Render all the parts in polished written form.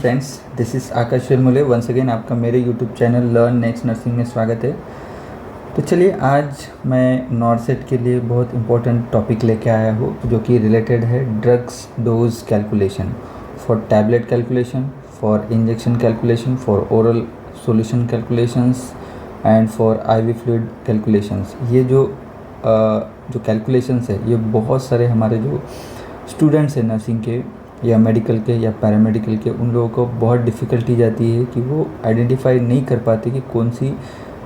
Friends, this is Akash Shirmule. Once again आपका मेरे YouTube channel Learn Next Nursing में स्वागत है। तो चलिए, आज मैं नॉर्सेट के लिए बहुत इंपॉर्टेंट टॉपिक लेके आया हूँ जो कि रिलेटेड है drugs dose calculation for tablet calculation, for injection calculation, for oral solution calculations and for IV fluid calculations. ये जो कैलकुलेशंस है, ये बहुत सारे हमारे जो स्टूडेंट्स हैं नर्सिंग के या मेडिकल के या पैरामेडिकल के, उन लोगों को बहुत डिफ़िकल्टी जाती है कि वो आइडेंटिफाई नहीं कर पाते कि कौन सी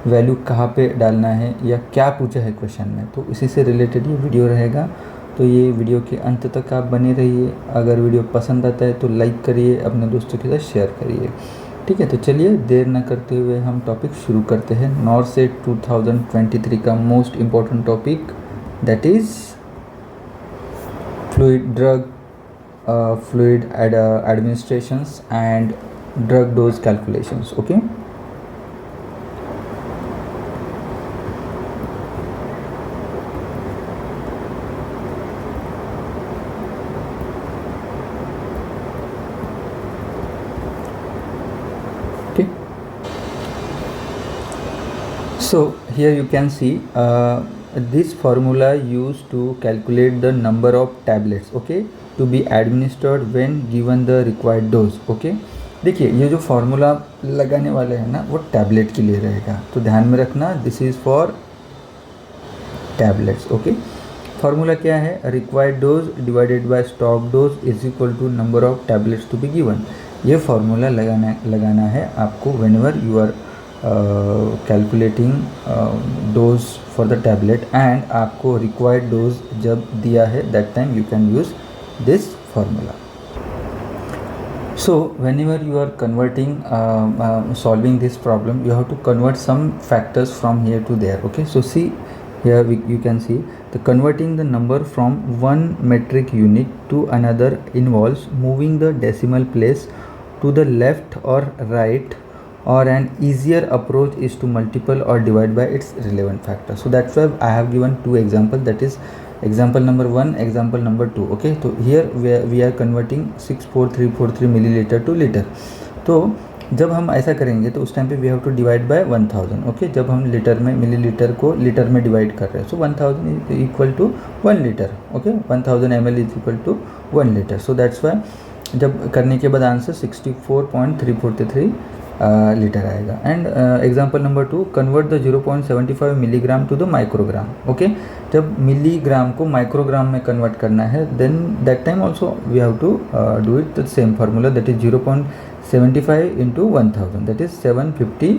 वैल्यू कहाँ पे डालना है या क्या पूछा है क्वेश्चन में। तो इसी से रिलेटेड ये वीडियो रहेगा। तो ये वीडियो के अंत तक आप बने रहिए। अगर वीडियो पसंद आता है तो लाइक करिए, अपने दोस्तों के साथ शेयर करिए। ठीक है, तो चलिए देर न करते हुए हम टॉपिक शुरू करते हैं। नॉर्सेट 2023 का most important topic, that is fluid administrations and drug dose calculations. Okay, so here you can see this formula used to calculate the number of tablets, okay, to be administered when given the required dose. okay, देखिए ये जो formula लगाने वाले हैं ना, वो tablet के लिए रहेगा, तो ध्यान में रखना, this is for tablets. Okay, formula क्या है? Required dose divided by stock dose is equal to number of tablets to be given. ये फार्मूला लगाना है आपको whenever you are calculating dose for the tablet, and आपको required dose जब दिया है that time you can use this formula. So whenever you are converting solving this problem, you have to convert some factors from here to there. Okay, so see here you can see the converting the number from one metric unit to another involves moving the decimal place to the left or right, or an easier approach is to multiply or divide by its relevant factor. So that's why I have given two examples, that is example number 1, example number 2. okay, so here we are converting 64343 milliliter to liter. तो जब हम ऐसा करेंगे तो उस time पे we have to divide by 1000. Okay, जब हम लीटर में मिलीलीटर को लीटर में डिवाइड कर रहे हैं, so 1000 is equal to 1 litre. Okay, 1000 ml is equal to 1 litre. So that's why जब करने के बाद आंसर 64.343 लीटर आएगा. And example number 2, convert the 0.75 milligram to the microgram. Okay, जब मिलीग्राम को माइक्रोग्राम में कन्वर्ट करना है, then that time also we have to do it the same formula, that is 0.75 into 1000, that is 750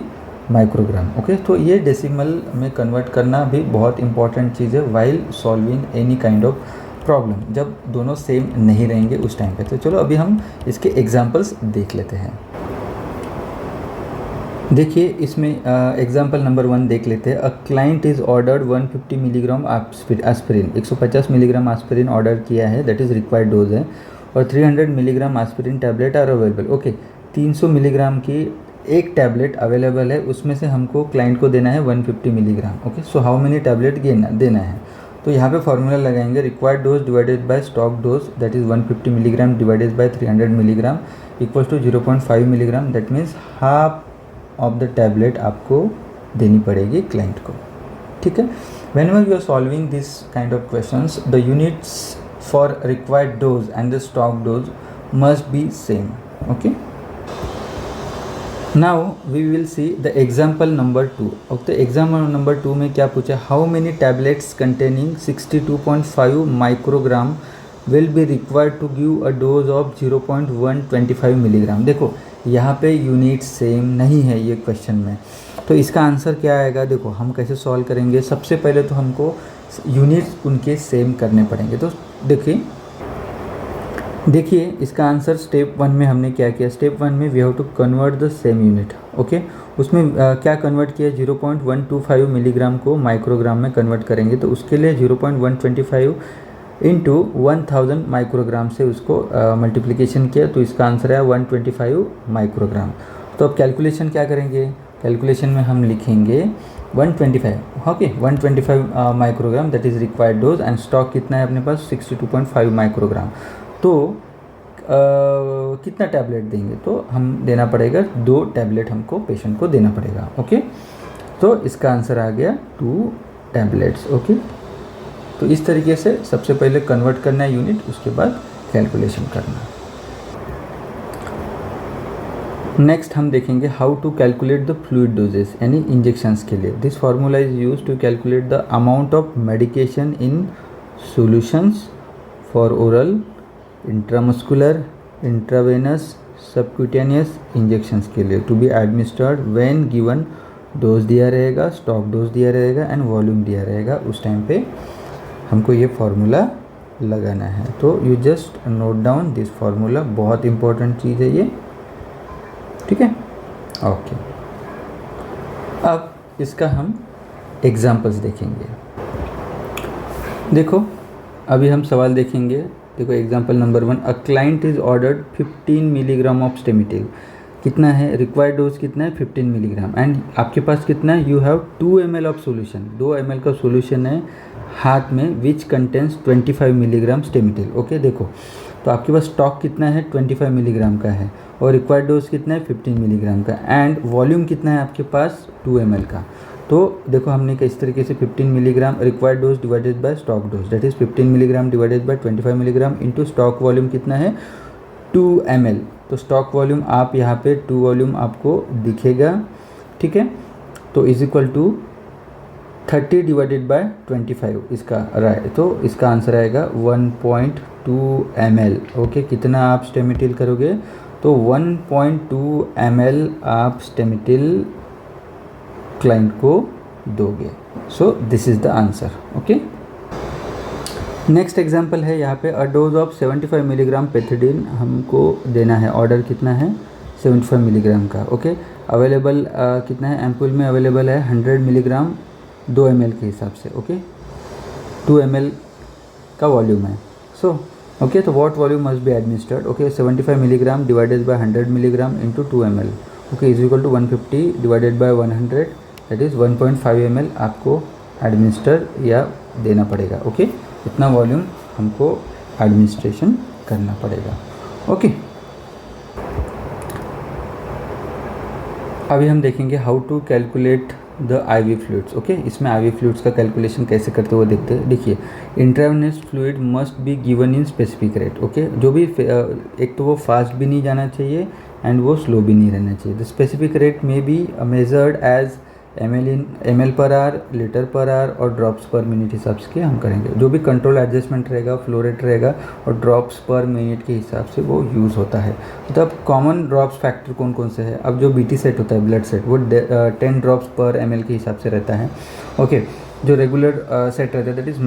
microgram. Okay, तो ये decimal में convert करना भी बहुत इंपॉर्टेंट चीज़ है while solving any kind of problem, जब दोनों सेम नहीं रहेंगे उस टाइम पे. तो चलो अभी हम इसके एग्जाम्पल्स देख लेते हैं. देखिए इसमें एग्जाम्पल नंबर 1 देख लेते हैं. A client is ordered 150 milligram aspirin, 150 milligram aspirin order किया है, दैट इज़ रिक्वायर्ड डोज है, और 300 milligram aspirin tablet are available. Okay, 300 milligram की एक टैबलेट अवेलेबल है, उसमें से हमको क्लाइंट को देना है 150 milligram. Okay, so how many tablet देना है? तो यहाँ पे फार्मूला लगाएंगे, required dose divided by stock dose, that is 150 milligram divided by 300 milligram equal to 0.5 milligram. That means half of the tablet आपको देनी पड़ेगी क्लाइंट को. ठीक है, whenever you are solving this kind of questions, the units for required dose and the stock dose must be same. okay, now we will see the example number 2. okay, example number 2 में क्या पूछा? how many tablets containing 62.5 microgram will be required to give a dose of 0.125 milligram. देखो यहाँ पे unit same नहीं है ये question में, तो इसका आंसर क्या आएगा? देखो हम कैसे सॉल्व करेंगे. सबसे पहले तो हमको यूनिट्स उनके सेम करने पड़ेंगे. तो देखिए इसका आंसर स्टेप 1 में हमने क्या किया? स्टेप 1 में we have to convert the same unit. Okay, उसमें क्या कन्वर्ट किया? 0.125 मिलीग्राम को माइक्रोग्राम में कन्वर्ट करेंगे, तो उसके लिए 0.125 इंटू 1000 माइक्रोग्राम से उसको मल्टीप्लिकेशन किया, तो इसका आंसर है 125 माइक्रोग्राम. तो अब कैलकुलेशन क्या करेंगे? कैलकुलेशन में हम लिखेंगे 125. Okay, 125 microgram, that is required dose, and stock कितना है अपने पास? 62.5 माइक्रोग्राम. तो कितना टैबलेट देंगे, तो हम देना पड़ेगा 2 टैबलेट हमको पेशेंट को देना पड़ेगा। ओके, तो इसका आंसर आ गया 2 टैबलेट्स। ओके, तो इस तरीके से सबसे पहले कन्वर्ट करना है यूनिट, उसके बाद कैलकुलेशन करना। नेक्स्ट हम देखेंगे how to calculate the fluid doses यानी इंजेक्शंस के लिए। This formula is use to calculate the amount of medication in solutions for oral, intramuscular, intravenous, subcutaneous injections के लिए to be administered when given. Dose दिया रहेगा, stock dose दिया रहेगा and volume दिया रहेगा। उस टाइम पे हमको ये फार्मूला लगाना है। तो you just note down this formula, बहुत इंपॉर्टेंट चीज़ है ये, ठीक है। ओके, अब इसका हम एग्जाम्पल्स देखेंगे। देखो अभी हम सवाल देखेंगे। देखो example number 1, a client is ordered 15 milligram of Stemetil. कितना है रिक्वायर्ड डोज, कितना है 15 मिलीग्राम, एंड आपके पास कितना है, you have 2 ml of solution, 2 ml का सोल्यूशन है हाथ में, विच कंटेंस 25 मिलीग्राम स्टेमिटिल। ओके, देखो तो आपके पास स्टॉक कितना है 25 मिलीग्राम का है, और रिक्वायर्ड डोज कितना है 15 मिलीग्राम का, एंड वॉल्यूम कितना है आपके पास 2 ml का। तो देखो हमने किस तरीके से 15 milligram required dose divided by stock dose, that is 15 milligram divided by 25 milligram into stroke volume कितना है 2 ml। तो स्टॉक वॉल्यूम आप यहाँ पे 2 वॉल्यूम आपको दिखेगा, ठीक है। तो is equal to 30 divided by 25 इसका तो इसका आंसर आएगा 1.2 ml। ओके, कितना आप स्टेमिटिल करोगे, तो 1.2 ml आप स्टेमिटिल क्लाइंट को दोगे। So this is the answer. Okay, next example है यहाँ पे, अ डोज ऑफ 75 मिलीग्राम पेथिडिन हमको देना है। ऑर्डर कितना है 75 मिलीग्राम का। ओके, अवेलेबल कितना है, एम्पुल में अवेलेबल है 100 मिलीग्राम 2 ml के हिसाब से। ओके, 2 ml का वॉल्यूम है। सो ओके, तो what volume must be administered. Okay, 75 milligram divided by 100 milligram into 2 ml। Okay, is equal to 150 divided by 100, that is 1.5 ml आपको एडमिनिस्टर या देना पड़ेगा। ओके, इतना वॉल्यूम हमको एडमिनिस्ट्रेशन करना पड़ेगा। ओके, अभी हम देखेंगे how to calculate the IV fluids. Okay, इसमें IV फ्लूइड्स का कैलकुलेशन कैसे करते हुए देखते हैं। देखिए, intravenous fluid must be given in specific rate. Okay, जो भी एक तो वो फास्ट भी नहीं जाना चाहिए एंड वो स्लो भी नहीं रहना चाहिए। द स्पेसिफिक रेट में be measured as ml per hour, litre per hour और ड्रॉप्स पर मिनट हिसाब से हम करेंगे। जो भी कंट्रोल एडजस्टमेंट रहेगा, फ्लो रेट रहेगा और ड्रॉप्स पर मिनट के हिसाब से वो यूज़ होता है। तो अब कॉमन ड्रॉप्स फैक्टर कौन कौन से हैं, अब जो BT सेट होता है ब्लड सेट, वो 10 ड्रॉप्स पर ml के हिसाब से रहता है। ओके, जो रेगुलर सेट रहता है दैट इज़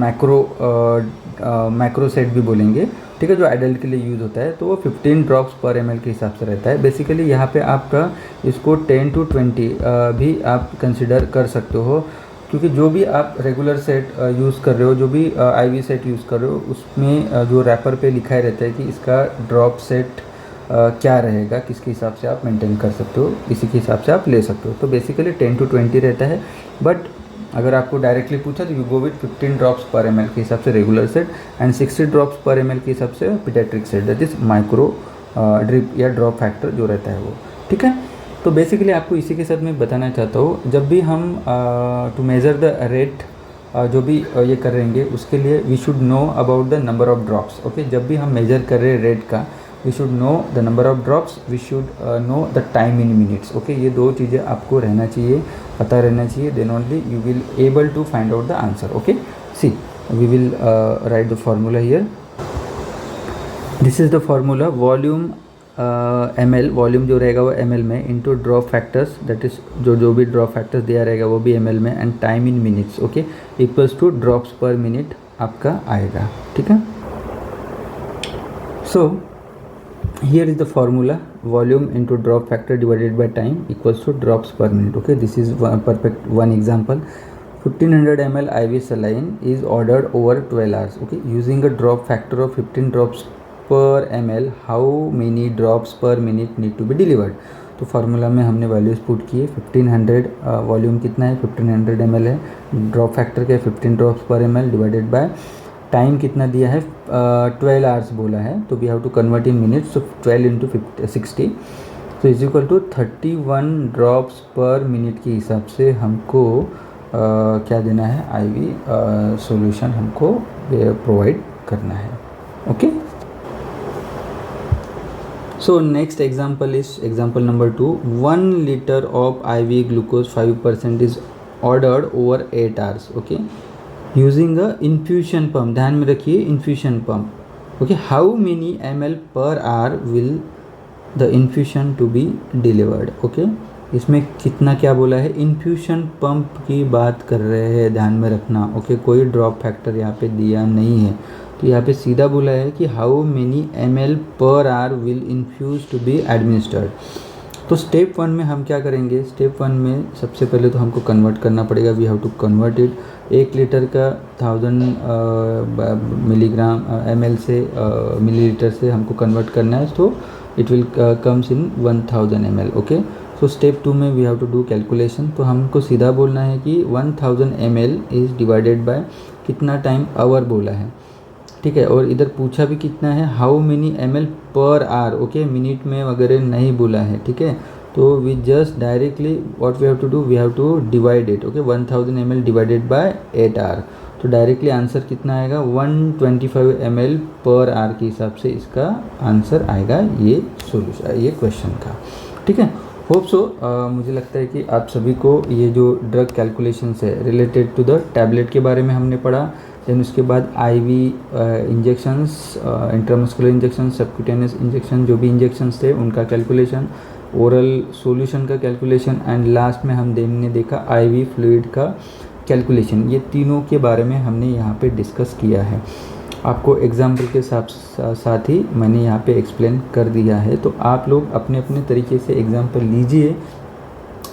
मैक्रो सेट भी बोलेंगे, ठीक है, जो एडल्ट के लिए यूज़ होता है, तो वो 15 ड्रॉप्स पर ml के हिसाब से रहता है। बेसिकली यहाँ पे आपका इसको 10 to 20 भी आप कंसिडर कर सकते हो, क्योंकि जो भी आप रेगुलर सेट यूज़ कर रहे हो, जो भी IV सेट यूज़ कर रहे हो, उसमें जो रैपर पे लिखा रहता है कि इसका ड्रॉप सेट क्या रहेगा, किसके हिसाब से आप मेंटेन कर सकते हो, इसी के हिसाब से आप ले सकते हो। तो बेसिकली 10 to 20 रहता है, बट अगर आपको डायरेक्टली पूछा तो यू गो विथ 15 ड्रॉप्स पर ml के हिसाब से रेगुलर सेट एंड 60 ड्रॉप्स पर ml के हिसाब से paediatric set, that is micro drip या ड्रॉप फैक्टर जो रहता है वो, ठीक है। तो बेसिकली आपको इसी के साथ मैं बताना चाहता हूँ, जब भी हम टू मेज़र द रेट जो भी ये करेंगे, उसके लिए we should know about the number of drops. Okay, जब भी हम मेजर कर रहे हैं रेट का, we should know the number of drops, we should know the time in minutes. Okay, ये दो चीज़ें आपको रहना चाहिए, पता रहना चाहिए, then only you will able to find out the answer. Okay, see we will write the formula here. This is the formula, volume ml, volume जो रहेगा वो ml में, into drop factors, that is जो भी drop factors दिया रहेगा वो भी ml में, and time in minutes. Okay, equals two drops per minute आपका आएगा, ठीक है। सो here is the formula, volume into drop factor divided by time equals to drops per minute. Okay, this is one example. 1500 ml IV saline is ordered over 12 hours. Okay, using a drop factor of 15 drops per ml, how many drops per minute need to be delivered? तो formula में हमने values put किए, 1500 volume कितना है 1500 ml है, drop factor क्या है 15 drops पर ml डिवाइडेड बाय टाइम कितना दिया है 12 आवर्स बोला है, तो we have to convert in minutes, so 12 into 60 तो is equal to 31 drops per minute के हिसाब से हमको क्या देना है, आईवी सॉल्यूशन हमको प्रोवाइड करना है। Okay, so next example is example number 2। 1 litre of IV glucose 5% is ordered over 8 hours. Okay, using a infusion pump, ध्यान में रखिए infusion pump. Okay, how many ml per hour will the infusion to be delivered. Okay, इसमें कितना क्या बोला है, infusion pump की बात कर रहे हैं, ध्यान में रखना। ओके, कोई ड्रॉप फैक्टर यहाँ पे दिया नहीं है, तो यहाँ पे सीधा बोला है कि how many ml per hour will infuse to be administered. तो स्टेप 1 में हम क्या करेंगे, स्टेप 1 में सबसे पहले तो हमको कन्वर्ट करना पड़ेगा, we have to convert it. 1 litre का 1000 मिलीग्राम ml से मिलीलीटर से हमको कन्वर्ट करना है, तो it will comes in 1000 ml। Okay, so step 2 में we have to do calculation, तो हमको सीधा बोलना है कि 1000 ml इज़ डिवाइडेड बाय कितना टाइम, आवर बोला है, ठीक है। और इधर पूछा भी कितना है, how many ml per hour. Okay, minute में वगैरह नहीं बोला है, ठीक है। तो we just directly what we have to do, we have to divide it. Okay, 1000 ml divided by 8 hour, तो डायरेक्टली आंसर कितना आएगा, 125 ml पर आवर के हिसाब से इसका आंसर आएगा, ये सोल्यूशन, ये क्वेश्चन का, ठीक है। होप सो मुझे लगता है कि आप सभी को ये जो ड्रग कैलकुलेशंस है रिलेटेड टू द टैबलेट के बारे में हमने पढ़ा, देन उसके बाद IV injections, intramuscular injection, subcutaneous injection, जो भी इंजेक्शंस थे उनका कैलकुलेशन, ओरल सॉल्यूशन का कैलकुलेशन, एंड लास्ट में हमने देखा आईवी फ्लूइड का कैलकुलेशन। ये तीनों के बारे में हमने यहाँ पे डिस्कस किया है, आपको एग्जाम्पल के साथ ही मैंने यहाँ पे एक्सप्लेन कर दिया है। तो आप लोग अपने अपने तरीके से एग्जाम्पल लीजिए,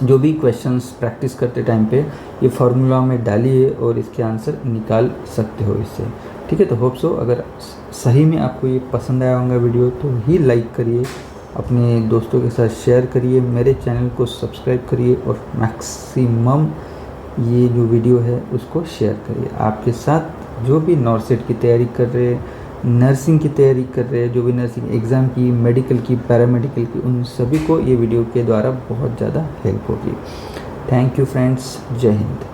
जो भी क्वेश्चंस प्रैक्टिस करते टाइम पे ये फार्मूला में डालिए और इसके आंसर निकाल सकते हो इससे, ठीक है। तो होप सो अगर सही में आपको ये पसंद आया होगा वीडियो तो ही लाइक करिए, अपने दोस्तों के साथ शेयर करिए, मेरे चैनल को सब्सक्राइब करिए और मैक्सिमम ये जो वीडियो है उसको शेयर करिए। आपके साथ जो भी नॉर्सेट की तैयारी कर रहे हैं, नर्सिंग की तैयारी कर रहे हैं, जो भी नर्सिंग एग्ज़ाम की, मेडिकल की, पैरामेडिकल की, उन सभी को ये वीडियो के द्वारा बहुत ज़्यादा हेल्प होगी। थैंक यू फ्रेंड्स, जय हिंद।